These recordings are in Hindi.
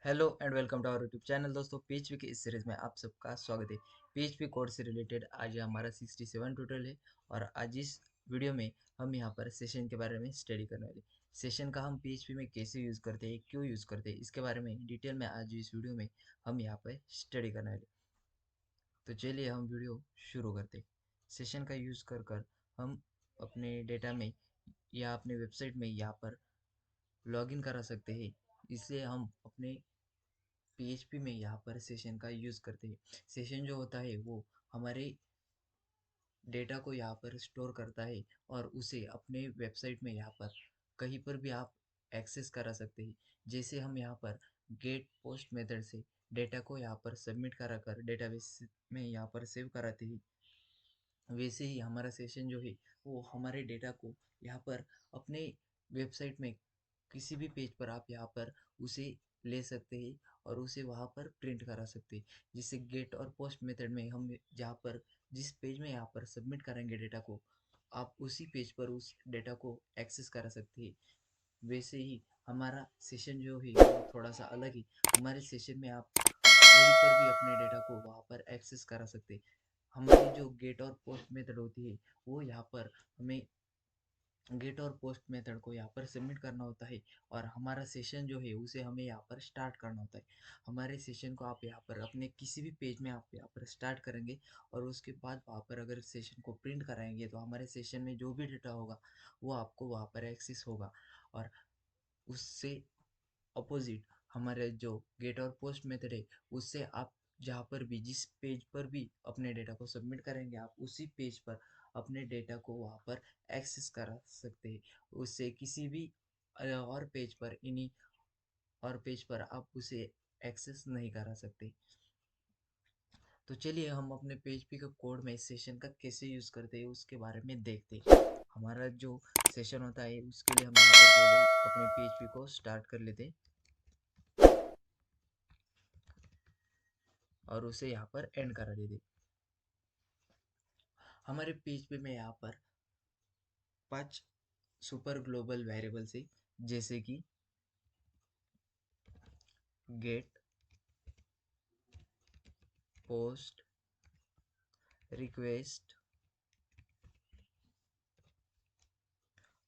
Hello and welcome to our YouTube channel. दोस्तों, पीएचपी की इस सीरीज में आप सबका स्वागत है। पीएचपी कोड से रिलेटेड आज हमारा 67 टोटल है और आज इस वीडियो में हम यहाँ पर सेशन के बारे में स्टडी करने वाले। सेशन का हम पीएचपी में कैसे यूज़ करते हैं, क्यों यूज़ करते हैं, इसके बारे में डिटेल में आज इस वीडियो में हम यहाँ पर स्टडी करने वाले। तो चलिए हम वीडियो शुरू करते हैं। सेशन का यूज़ कर हम अपने डेटा में या अपने वेबसाइट में यहाँ पर लॉगिन करा सकते हैं। इसलिए हम अपने पीएचपी में यहाँ पर सेशन का यूज़ करते हैं। सेशन जो होता है वो हमारे डेटा को यहाँ पर स्टोर करता है और उसे अपने वेबसाइट में यहाँ पर कहीं पर भी आप एक्सेस करा सकते हैं। जैसे हम यहाँ पर गेट पोस्ट मेथड से डेटा को यहाँ पर सबमिट करा कर डेटाबेस में यहाँ पर सेव कराते हैं, वैसे ही हमारा सेशन जो है वो हमारे डेटा को यहाँ पर अपने वेबसाइट में किसी भी पेज पर आप यहाँ पर उसे ले सकते हैं और उसे वहाँ पर प्रिंट करा सकते हैं। जिससे गेट और पोस्ट मेथड में हम जहाँ पर जिस पेज में यहाँ पर सबमिट करेंगे डेटा को, आप उसी पेज पर उस डेटा को एक्सेस करा सकते हैं। वैसे ही हमारा सेशन जो है वो थोड़ा सा अलग है। हमारे सेशन में आप कहीं पर भी अपने डेटा को वहाँ पर एक्सेस करा सकते हैं। हमारी जो गेट और पोस्ट मेथड होती है वो यहाँ पर हमें गेट और पोस्ट मेथड को यहाँ पर सबमिट करना होता है और हमारा सेशन जो है उसे हमें यहाँ पर स्टार्ट करना होता है। हमारे सेशन को आप यहाँ पर अपने किसी भी पेज में आप यहाँ पर स्टार्ट करेंगे और उसके बाद वहाँ पर अगर सेशन को प्रिंट कराएंगे तो हमारे सेशन में जो भी डेटा होगा वो आपको वहाँ पर एक्सेस होगा। और उससे अपोजिट हमारे जो गेट और पोस्ट मेथड है उससे आप जहाँ पर भी जिस पेज पर भी अपने डेटा को सबमिट करेंगे आप उसी पेज पर अपने डेटा को वहाँ पर एक्सेस करा सकते हैं। उससे किसी भी और पेज पर इन्हीं और पेज पर आप उसे एक्सेस नहीं करा सकते। तो चलिए हम अपने पीएचपी का कोड में सेशन का कैसे यूज़ करते हैं उसके बारे में देखते हैं। हमारा जो सेशन होता है उसके लिए हम यहाँ पर पहले अपने पीएचपी को स्टार्ट कर लेते हैं और उसे यहाँ पर एंड करा देते। हमारे पीएचपी में यहाँ पर 5 सुपर ग्लोबल वेरिएबल्स है, जैसे कि गेट, पोस्ट, रिक्वेस्ट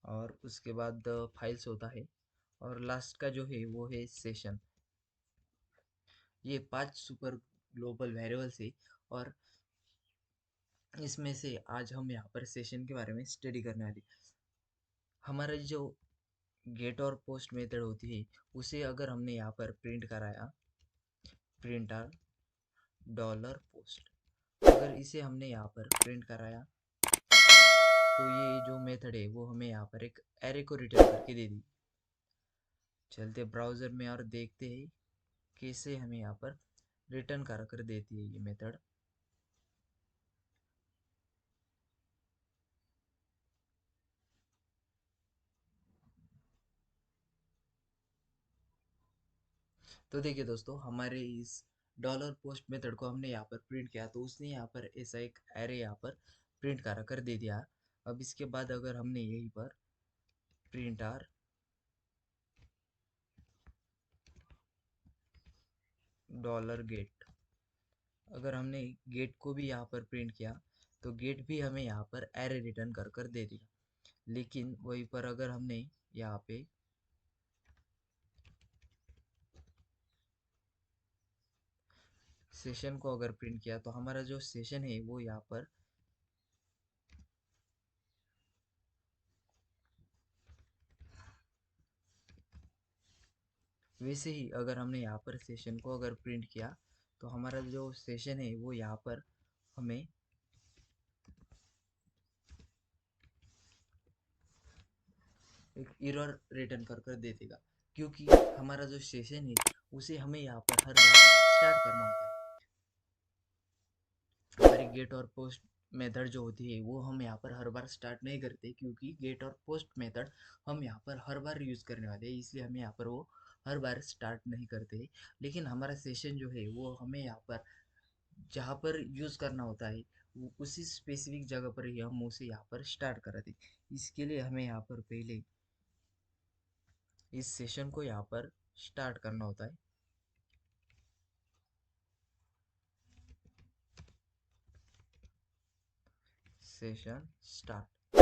और उसके बाद फाइल्स होता है और लास्ट का जो है वो है सेशन। ये 5 सुपर ग्लोबल वेरिएबल्स है और इसमें से आज हम यहाँ पर सेशन के बारे में स्टडी करने वाले। हमारा जो गेट और पोस्ट मेथड होती है उसे अगर हमने यहाँ पर प्रिंट कराया, प्रिंटर डॉलर पोस्ट, अगर इसे हमने यहाँ पर प्रिंट कराया तो ये जो मेथड है वो हमें यहाँ पर एक एरे को रिटर्न करके दे दी। चलते ब्राउज़र में और देखते हैं कैसे हमें यहाँ पर रिटर्न कर देती है ये मेथड। तो देखिए दोस्तों, हमारे इस डॉलर पोस्ट मेथड को हमने यहाँ पर प्रिंट किया तो उसने यहाँ पर ऐसा एक एरे यहाँ पर प्रिंट कर दे दिया। अब इसके बाद अगर हमने यहीं पर प्रिंट आर डॉलर गेट, अगर हमने गेट को भी यहाँ पर प्रिंट किया तो गेट भी हमें यहाँ पर एरे रिटर्न कर दे दिया। लेकिन वहीं पर अगर हमने यहाँ पे सेशन को अगर प्रिंट किया तो हमारा जो सेशन है वो यहाँ पर वैसे ही अगर हमने यहाँ पर सेशन को अगर प्रिंट किया तो हमारा जो सेशन है वो यहाँ पर हमें एक एरर रिटर्न कर दे देगा, क्योंकि हमारा जो सेशन है उसे हमें यहाँ पर हर बार स्टार्ट करना होता है। हमारी गेट और पोस्ट मेथड जो होती है वो हम यहाँ पर हर बार स्टार्ट नहीं करते, क्योंकि गेट और पोस्ट मेथड हम यहाँ पर हर बार यूज़ करने वाले हैं, इसलिए हम यहाँ पर वो हर बार स्टार्ट नहीं करते। लेकिन हमारा सेशन जो है वो हमें यहाँ पर जहाँ पर यूज़ करना होता है उसी स्पेसिफिक जगह पर ही हम उसे यहाँ पर स्टार्ट कराते। इसके लिए हमें यहाँ पर पहले इस सेशन को यहाँ पर स्टार्ट करना होता है। Session start.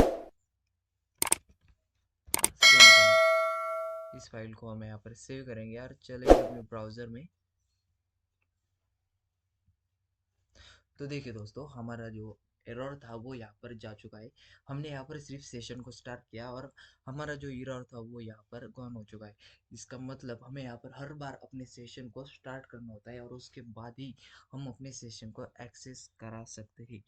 इस फाइल को हम यहाँ पर सेव करेंगे और चलेंगे अपने ब्राउज़र में। तो देखिए दोस्तों, हमारा जो एरर था वो यहाँ पर जा चुका है। हमने यहाँ पर सिर्फ सेशन को स्टार्ट किया और हमारा जो एरर था वो यहाँ पर गॉन हो चुका है। इसका मतलब हमें यहाँ पर हर बार अपने सेशन को स्टार्ट करना होता है और उसके बाद ही हम अपने सेशन को एक्सेस करा सकते हैं।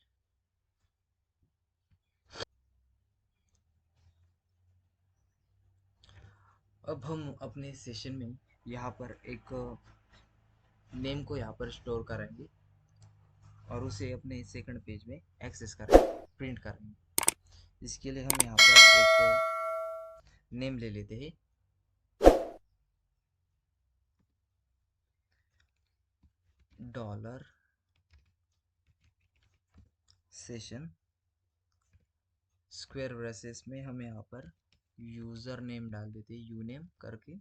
अब हम अपने सेशन में यहाँ पर एक नेम को यहाँ पर स्टोर करेंगे और उसे अपने सेकंड पेज में एक्सेस करेंगे, प्रिंट करेंगे। इसके लिए हम यहाँ पर एक नेम ले लेते हैं। डॉलर सेशन स्क्वायर ब्रेसेस में हम यहाँ पर यूज़र नेम डाल देते हैं, यू नेम करके,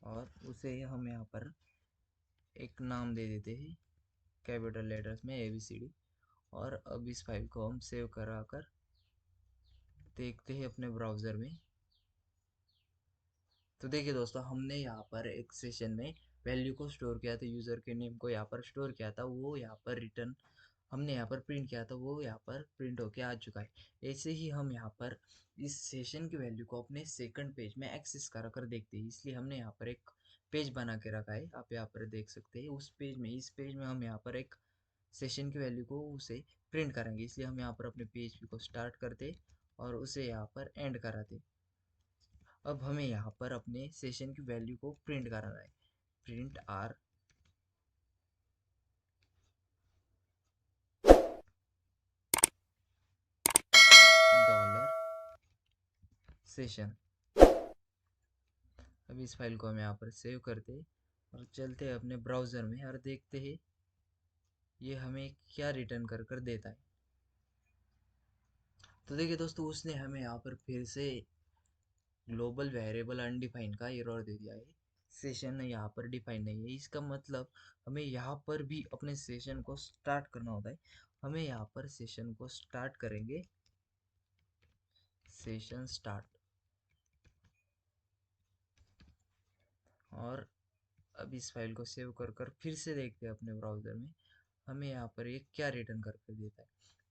और उसे हम यहाँ पर एक नाम दे देते हैं कैपिटल लेटर्स में ABCD। और अब इस फाइल को हम सेव करा कर देखते हैं अपने ब्राउज़र में। तो देखिए दोस्तों, हमने यहाँ पर एक सेशन में वैल्यू को स्टोर किया था, यूज़र के नेम को यहाँ पर स्टोर किया था, वो यहाँ पर रिटर्न हमने यहाँ पर प्रिंट किया था, वो यहाँ पर प्रिंट होके आ चुका है। ऐसे ही हम यहाँ पर इस सेशन की वैल्यू को अपने सेकंड पेज में एक्सेस करा कर देखते हैं। इसलिए हमने यहाँ पर एक पेज बना के रखा है, आप यहाँ पर देख सकते हैं। उस पेज में, इस पेज में हम यहाँ पर एक सेशन की वैल्यू को उसे प्रिंट करेंगे। इसलिए हम यहाँ पर अपने पेज को स्टार्ट करते और उसे यहाँ पर एंड कराते। अब हमें यहाँ पर अपने सेशन की वैल्यू को प्रिंट कराना है। Print R dollar session. अब इस फाइल को हम यहाँ पर सेव करते और चलते हैं अपने ब्राउज़र में और देखते हैं ये हमें क्या रिटर्न कर कर देता है। तो देखिए दोस्तों, उसने हमें यहाँ पर फिर से ग्लोबल वेरिएबल अनडिफाइन का एरर दे दिया है। सेशन यहाँ पर डिफाइन नहीं है। इसका मतलब हमें यहाँ पर भी अपने सेशन को स्टार्ट करना होता है। हमें यहाँ पर सेशन को स्टार्ट करेंगे, सेशन स्टार्ट। और अब इस फाइल को सेव कर कर फिर से देखते हैं अपने ब्राउज़र में हमें यहाँ पर ये क्या रिटर्न करके देता है।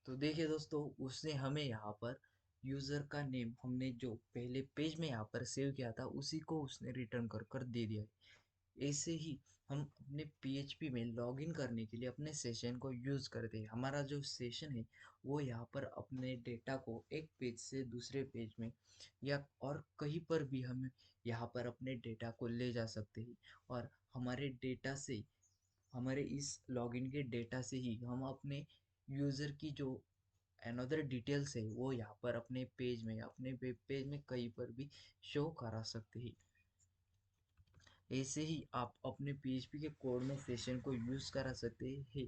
तो देखिए दोस्तों, उसने हमें यहाँ पर यूज़र का नेम हमने जो पहले पेज में यहाँ पर सेव किया था उसी को उसने रिटर्न कर कर दे दिया है। ऐसे ही हम अपने PHP में लॉगिन करने के लिए अपने सेशन को यूज़ करते हैं। हमारा जो सेशन है वो यहाँ पर अपने डेटा को एक पेज से दूसरे पेज में या और कहीं पर भी हम यहाँ पर अपने डेटा को ले जा सकते हैं। और हमारे डेटा से, हमारे इस लॉगिन के डेटा से ही हम अपने यूज़र की जो अनदर डिटेल्स है वो यहाँ पर अपने पेज में, अपने वेब पेज में कहीं पर भी शो करा सकते हैं। ऐसे ही आप अपने PHP के कोड में सेशन को यूज़ करा सकते हैं।